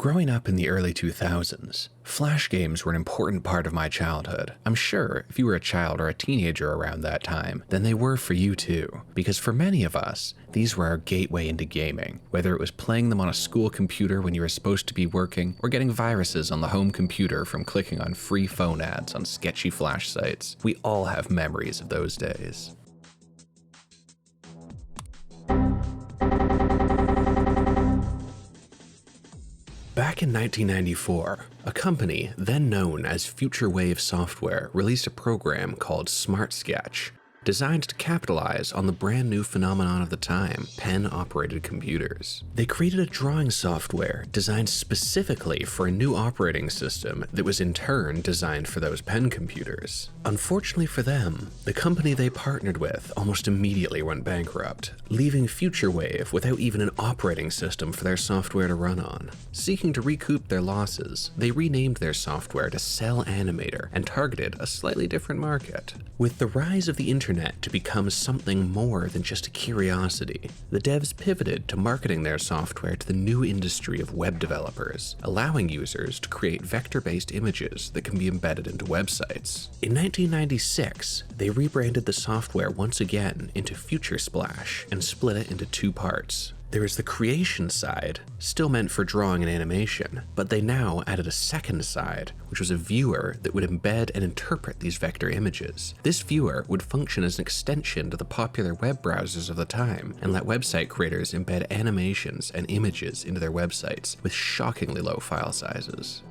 Growing up in the early 2000s, Flash games were an important part of my childhood. I'm sure if you were a child or a teenager around that time, then they were for you too. Because for many of us, these were our gateway into gaming, whether it was playing them on a school computer when you were supposed to be working, or getting viruses on the home computer from clicking on free phone ads on sketchy Flash sites. We all have memories of those days. Back in 1994, a company then known as Future Wave Software released a program called Smart Sketch, designed to capitalize on the brand new phenomenon of the time, pen-operated computers. They created a drawing software designed specifically for a new operating system that was in turn designed for those pen computers. Unfortunately for them, the company they partnered with almost immediately went bankrupt, leaving Future Wave without even an operating system for their software to run on. Seeking to recoup their losses, they renamed their software to Cell Animator and targeted a slightly different market. With the rise of the internet to become something more than just a curiosity, the devs pivoted to marketing their software to the new industry of web developers, allowing users to create vector-based images that can be embedded into websites. In 1996, they rebranded the software once again into Future Splash and split it into two parts. There is the creation side, still meant for drawing and animation, but they now added a second side, which was a viewer that would embed and interpret these vector images. This viewer would function as an extension to the popular web browsers of the time and let website creators embed animations and images into their websites with shockingly low file sizes.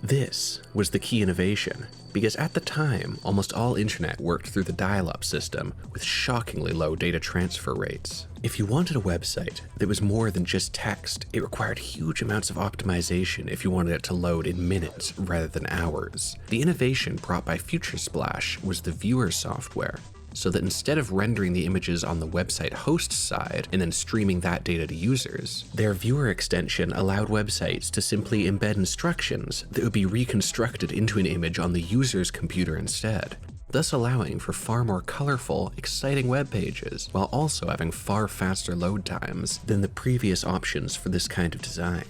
This was the key innovation, because at the time, almost all internet worked through the dial-up system with shockingly low data transfer rates. If you wanted a website that was more than just text, it required huge amounts of optimization if you wanted it to load in minutes rather than hours. The innovation brought by Future Splash was the viewer software, so that instead of rendering the images on the website host side and then streaming that data to users, their viewer extension allowed websites to simply embed instructions that would be reconstructed into an image on the user's computer instead, thus allowing for far more colorful, exciting web pages, while also having far faster load times than the previous options for this kind of design.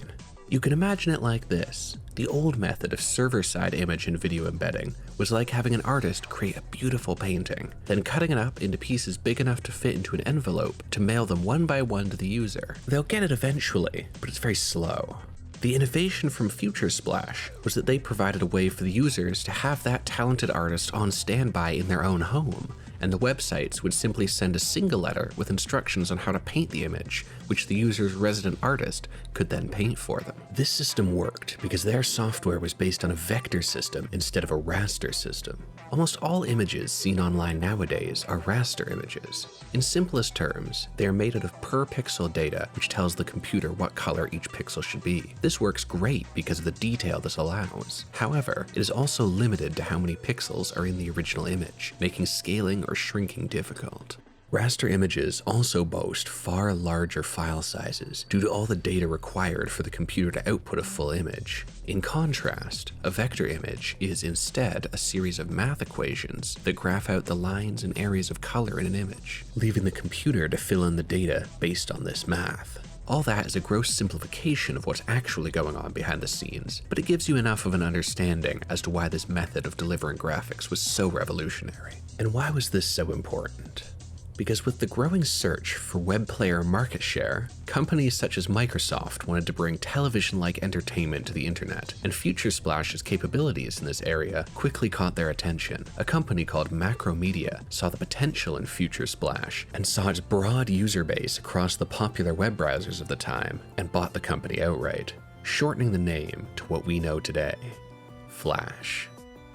You can imagine it like this. The old method of server-side image and video embedding was like having an artist create a beautiful painting, then cutting it up into pieces big enough to fit into an envelope to mail them one by one to the user. They'll get it eventually, but it's very slow. The innovation from Future Splash was that they provided a way for the users to have that talented artist on standby in their own home, and the websites would simply send a single letter with instructions on how to paint the image, which the user's resident artist could then paint for them. This system worked because their software was based on a vector system instead of a raster system. Almost all images seen online nowadays are raster images. In simplest terms, they are made out of per pixel data, which tells the computer what color each pixel should be. This works great because of the detail this allows. However, it is also limited to how many pixels are in the original image, making scaling or shrinking difficult. Raster images also boast far larger file sizes due to all the data required for the computer to output a full image. In contrast, a vector image is instead a series of math equations that graph out the lines and areas of color in an image, leaving the computer to fill in the data based on this math. All that is a gross simplification of what's actually going on behind the scenes, but it gives you enough of an understanding as to why this method of delivering graphics was so revolutionary. And why was this so important? Because with the growing search for web player market share, companies such as Microsoft wanted to bring television-like entertainment to the internet, and Future Splash's capabilities in this area quickly caught their attention. A company called Macromedia saw the potential in Future Splash and saw its broad user base across the popular web browsers of the time and bought the company outright, shortening the name to what we know today, Flash.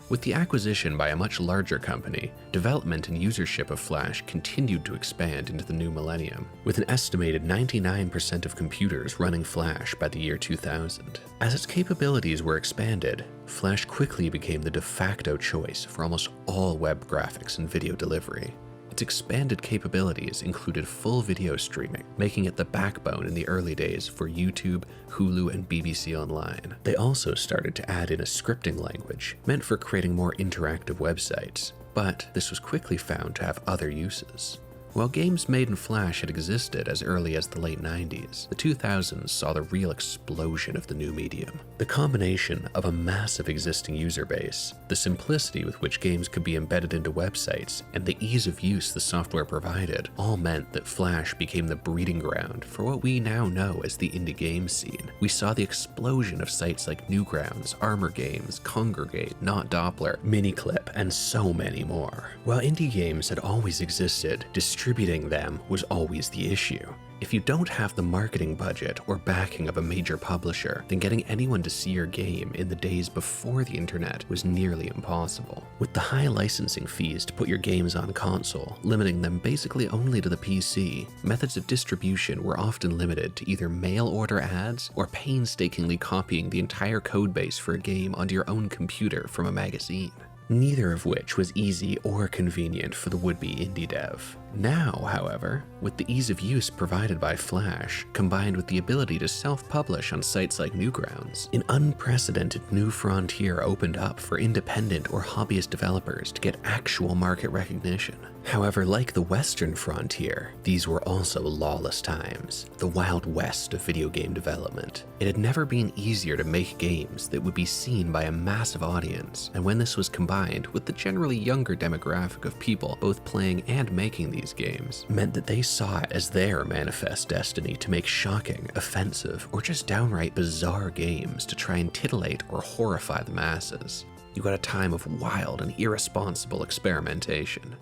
With the acquisition by a much larger company, development and usership of Flash continued to expand into the new millennium, with an estimated 99% of computers running Flash by the year 2000. As its capabilities were expanded, Flash quickly became the de facto choice for almost all web graphics and video delivery. Its expanded capabilities included full video streaming, making it the backbone in the early days for YouTube, Hulu, and BBC Online. They also started to add in a scripting language, meant for creating more interactive websites, but this was quickly found to have other uses. While games made in Flash had existed as early as the late 90s, the 2000s saw the real explosion of the new medium. The combination of a massive existing user base, the simplicity with which games could be embedded into websites, and the ease of use the software provided all meant that Flash became the breeding ground for what we now know as the indie game scene. We saw the explosion of sites like Newgrounds, Armor Games, Congregate, Not Doppler, Miniclip, and so many more. While indie games had always existed, distributing them was always the issue. If you don't have the marketing budget or backing of a major publisher, then getting anyone to see your game in the days before the internet was nearly impossible. With the high licensing fees to put your games on console, limiting them basically only to the PC, methods of distribution were often limited to either mail order ads or painstakingly copying the entire codebase for a game onto your own computer from a magazine. Neither of which was easy or convenient for the would-be indie dev. Now, however, with the ease of use provided by Flash, combined with the ability to self-publish on sites like Newgrounds, an unprecedented new frontier opened up for independent or hobbyist developers to get actual market recognition. However, like the Western frontier, these were also lawless times, the Wild West of video game development. It had never been easier to make games that would be seen by a massive audience, and when this was combined with the generally younger demographic of people both playing and making these games, meant that they saw it as their manifest destiny to make shocking, offensive, or just downright bizarre games to try and titillate or horrify the masses. You got a time of wild and irresponsible experimentation.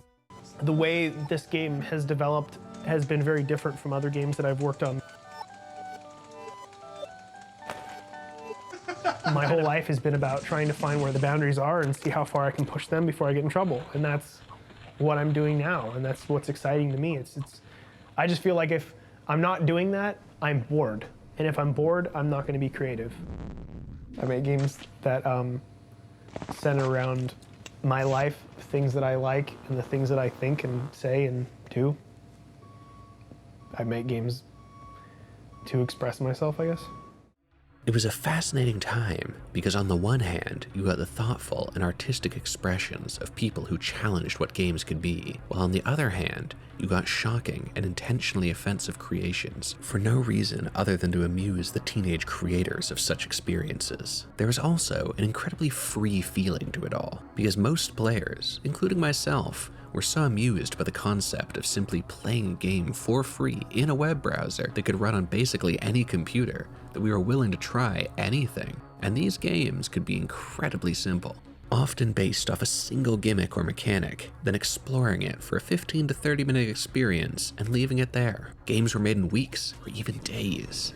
The way this game has developed has been very different from other games that I've worked on. My whole life has been about trying to find where the boundaries are and see how far I can push them before I get in trouble. And that's what I'm doing now, and that's what's exciting to me. I just feel like if I'm not doing that, I'm bored. And if I'm bored, I'm not going to be creative. I make games that center around my life, things that I like, and the things that I think and say and do. I make games to express myself, I guess. It was a fascinating time because on the one hand, you got the thoughtful and artistic expressions of people who challenged what games could be, while on the other hand, you got shocking and intentionally offensive creations for no reason other than to amuse the teenage creators of such experiences. There was also an incredibly free feeling to it all, because most players, including myself, were so amused by the concept of simply playing a game for free in a web browser that could run on basically any computer that we were willing to try anything. And these games could be incredibly simple, often based off a single gimmick or mechanic, then exploring it for a 15 to 30 minute experience and leaving it there. Games were made in weeks or even days.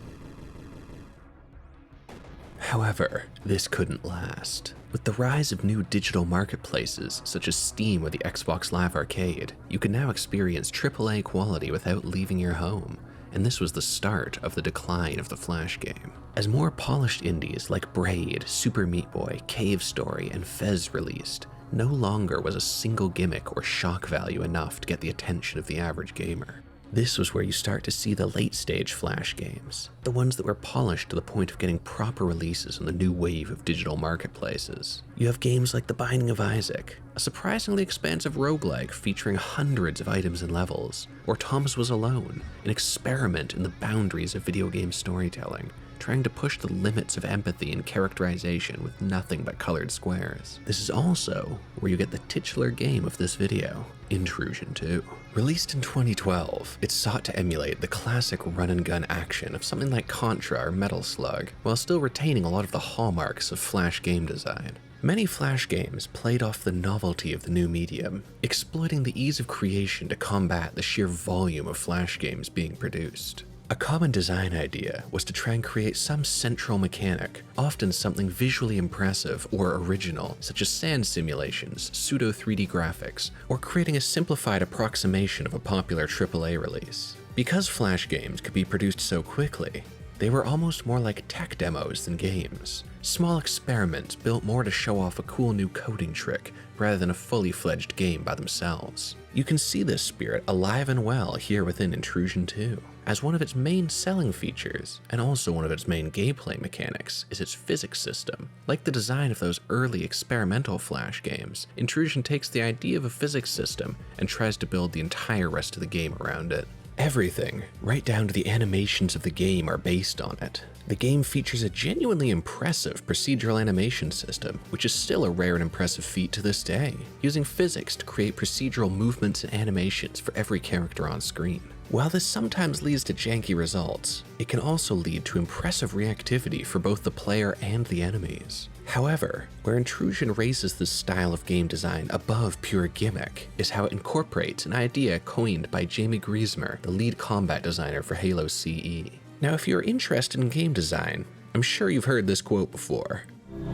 However, this couldn't last. With the rise of new digital marketplaces such as Steam or the Xbox Live Arcade, you can now experience AAA quality without leaving your home, and this was the start of the decline of the Flash game. As more polished indies like Braid, Super Meat Boy, Cave Story, and Fez released, no longer was a single gimmick or shock value enough to get the attention of the average gamer. This was where you start to see the late-stage Flash games, the ones that were polished to the point of getting proper releases on the new wave of digital marketplaces. You have games like The Binding of Isaac, a surprisingly expansive roguelike featuring hundreds of items and levels, or Thomas Was Alone, an experiment in the boundaries of video game storytelling, trying to push the limits of empathy and characterization with nothing but colored squares. This is also where you get the titular game of this video, Intrusion 2. Released in 2012, it sought to emulate the classic run-and-gun action of something like Contra or Metal Slug, while still retaining a lot of the hallmarks of Flash game design. Many Flash games played off the novelty of the new medium, exploiting the ease of creation to combat the sheer volume of Flash games being produced. A common design idea was to try and create some central mechanic, often something visually impressive or original, such as sand simulations, pseudo 3D graphics, or creating a simplified approximation of a popular AAA release. Because Flash games could be produced so quickly, They were almost more like tech demos than games. Small experiments built more to show off a cool new coding trick rather than a fully fledged game by themselves. You can see this spirit alive and well here within Intrusion 2. As one of its main selling features, and also one of its main gameplay mechanics, is its physics system. Like the design of those early experimental Flash games, Intrusion takes the idea of a physics system and tries to build the entire rest of the game around it. Everything, right down to the animations of the game, are based on it. The game features a genuinely impressive procedural animation system, which is still a rare and impressive feat to this day, using physics to create procedural movements and animations for every character on screen. While this sometimes leads to janky results, it can also lead to impressive reactivity for both the player and the enemies. However, where Intrusion raises this style of game design above pure gimmick is how it incorporates an idea coined by Jamie Griesmer, the lead combat designer for Halo CE. Now, if you're interested in game design, I'm sure you've heard this quote before.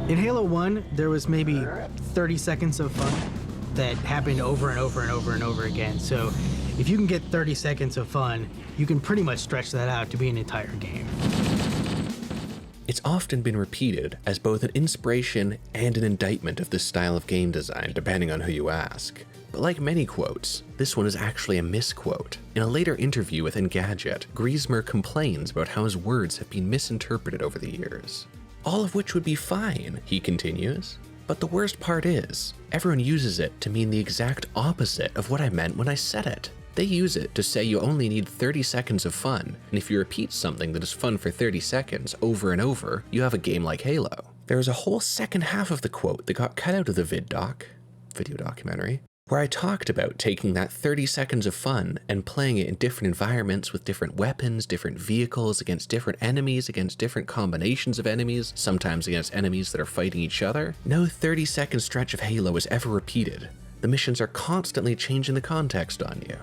In Halo 1, there was maybe 30 seconds of fun that happened over and over and over and over again. So if you can get 30 seconds of fun, you can pretty much stretch that out to be an entire game. It's often been repeated as both an inspiration and an indictment of this style of game design, depending on who you ask. But like many quotes, this one is actually a misquote. In a later interview with Engadget, Griesmer complains about how his words have been misinterpreted over the years. All of which would be fine, he continues. But the worst part is, everyone uses it to mean the exact opposite of what I meant when I said it. They use it to say you only need 30 seconds of fun, and if you repeat something that is fun for 30 seconds over and over, you have a game like Halo. There is a whole second half of the quote that got cut out of the video documentary, where I talked about taking that 30 seconds of fun and playing it in different environments with different weapons, different vehicles, against different enemies, against different combinations of enemies, sometimes against enemies that are fighting each other. No 30-second stretch of Halo is ever repeated. The missions are constantly changing the context on you.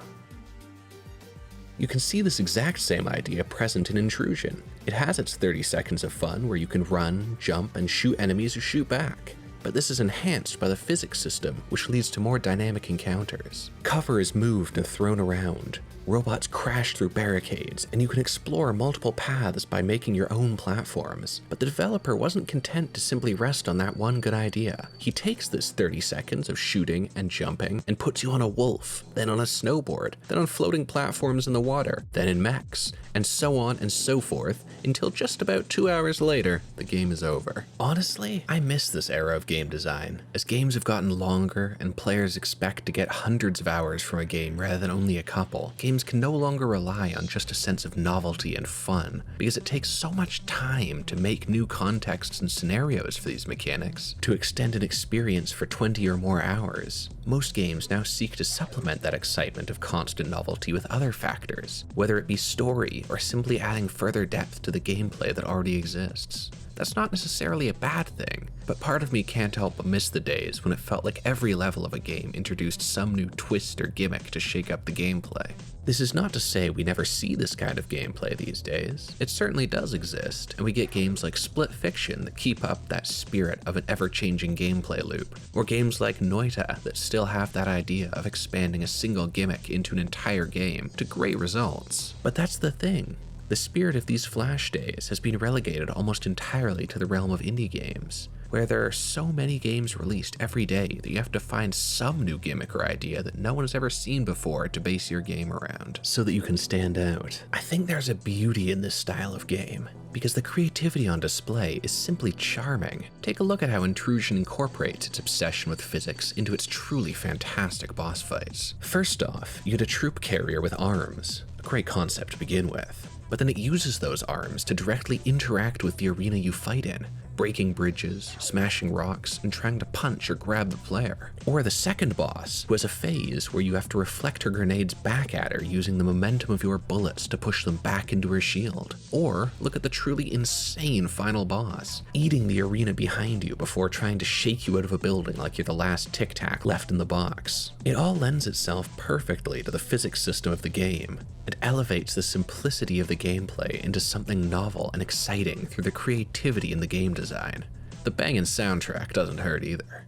You can see this exact same idea present in Intrusion. It has its 30 seconds of fun where you can run, jump, and shoot enemies who shoot back. But this is enhanced by the physics system, which leads to more dynamic encounters. Cover is moved and thrown around. Robots crash through barricades, and you can explore multiple paths by making your own platforms. But the developer wasn't content to simply rest on that one good idea. He takes this 30 seconds of shooting and jumping and puts you on a wolf, then on a snowboard, then on floating platforms in the water, then in mechs, and so on and so forth, until just about 2 hours later, the game is over. Honestly, I miss this era of game design. As games have gotten longer and players expect to get hundreds of hours from a game rather than only a couple, games can no longer rely on just a sense of novelty and fun, because it takes so much time to make new contexts and scenarios for these mechanics, to extend an experience for 20 or more hours. Most games now seek to supplement that excitement of constant novelty with other factors, whether it be story or simply adding further depth to the gameplay that already exists. That's not necessarily a bad thing, but part of me can't help but miss the days when it felt like every level of a game introduced some new twist or gimmick to shake up the gameplay. This is not to say we never see this kind of gameplay these days. It certainly does exist, and we get games like Split Fiction that keep up that spirit of an ever-changing gameplay loop, or games like Noita that still have that idea of expanding a single gimmick into an entire game to great results. But that's the thing. The spirit of these Flash days has been relegated almost entirely to the realm of indie games, where there are so many games released every day that you have to find some new gimmick or idea that no one has ever seen before to base your game around, so that you can stand out. I think there's a beauty in this style of game, because the creativity on display is simply charming. Take a look at how Intrusion incorporates its obsession with physics into its truly fantastic boss fights. First off, you get a troop carrier with arms, a great concept to begin with. But then it uses those arms to directly interact with the arena you fight in, breaking bridges, smashing rocks, and trying to punch or grab the player. Or the second boss, who has a phase where you have to reflect her grenades back at her using the momentum of your bullets to push them back into her shield. Or look at the truly insane final boss, eating the arena behind you before trying to shake you out of a building like you're the last Tic Tac left in the box. It all lends itself perfectly to the physics system of the game. It elevates the simplicity of the gameplay into something novel and exciting through the creativity in the game design. The banging soundtrack doesn't hurt either.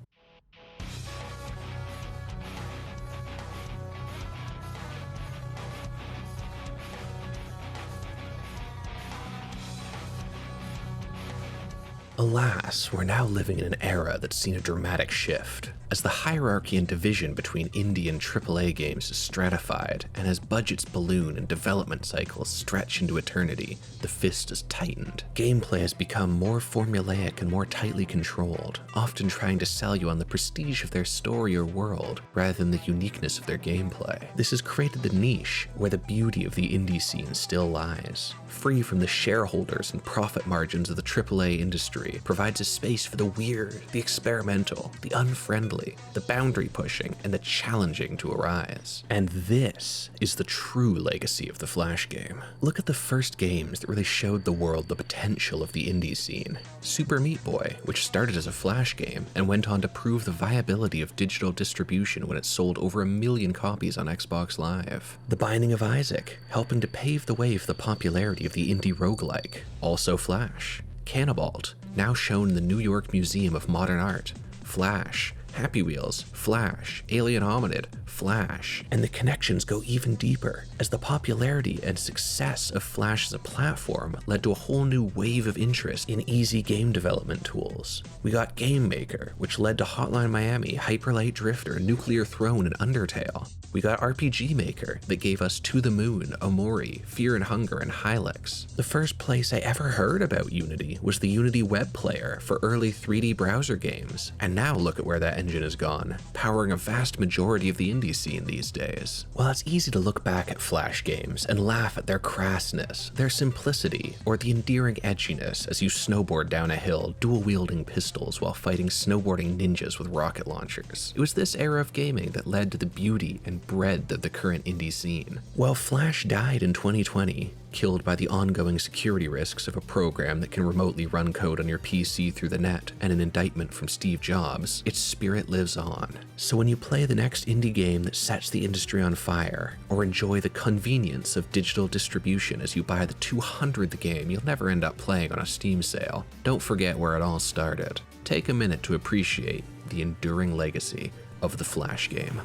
Alas, we're now living in an era that's seen a dramatic shift. As the hierarchy and division between indie and AAA games is stratified, and as budgets balloon and development cycles stretch into eternity, the fist is tightened. Gameplay has become more formulaic and more tightly controlled, often trying to sell you on the prestige of their story or world, rather than the uniqueness of their gameplay. This has created the niche where the beauty of the indie scene still lies. Free from the shareholders and profit margins of the AAA industry, provides a space for the weird, the experimental, the unfriendly, the boundary pushing, and the challenging to arise. And this is the true legacy of the Flash game. Look at the first games that really showed the world the potential of the indie scene. Super Meat Boy, which started as a Flash game and went on to prove the viability of digital distribution when it sold over 1 million copies on Xbox Live. The Binding of Isaac, helping to pave the way for the popularity of the indie roguelike. Also Flash. Cannibalt, now shown in the New York Museum of Modern Art. Flash. Happy Wheels, Flash, Alien Hominid, Flash, and the connections go even deeper, as the popularity and success of Flash as a platform led to a whole new wave of interest in easy game development tools. We got Game Maker, which led to Hotline Miami, Hyper Light Drifter, Nuclear Throne, and Undertale. We got RPG Maker, that gave us To the Moon, Omori, Fear and Hunger, and Hylics. The first place I ever heard about Unity was the Unity web player for early 3D browser games, and now look at where that engine has gone, powering a vast majority of the indie scene these days. While it's easy to look back at Flash games and laugh at their crassness, their simplicity, or the endearing edginess as you snowboard down a hill dual-wielding pistols while fighting snowboarding ninjas with rocket launchers, it was this era of gaming that led to the beauty and breadth of the current indie scene. While Flash died in 2020, killed by the ongoing security risks of a program that can remotely run code on your PC through the net and an indictment from Steve Jobs, its spirit lives on. So when you play the next indie game that sets the industry on fire, or enjoy the convenience of digital distribution as you buy the 200th game you'll never end up playing on a Steam sale, don't forget where it all started. Take a minute to appreciate the enduring legacy of the Flash game.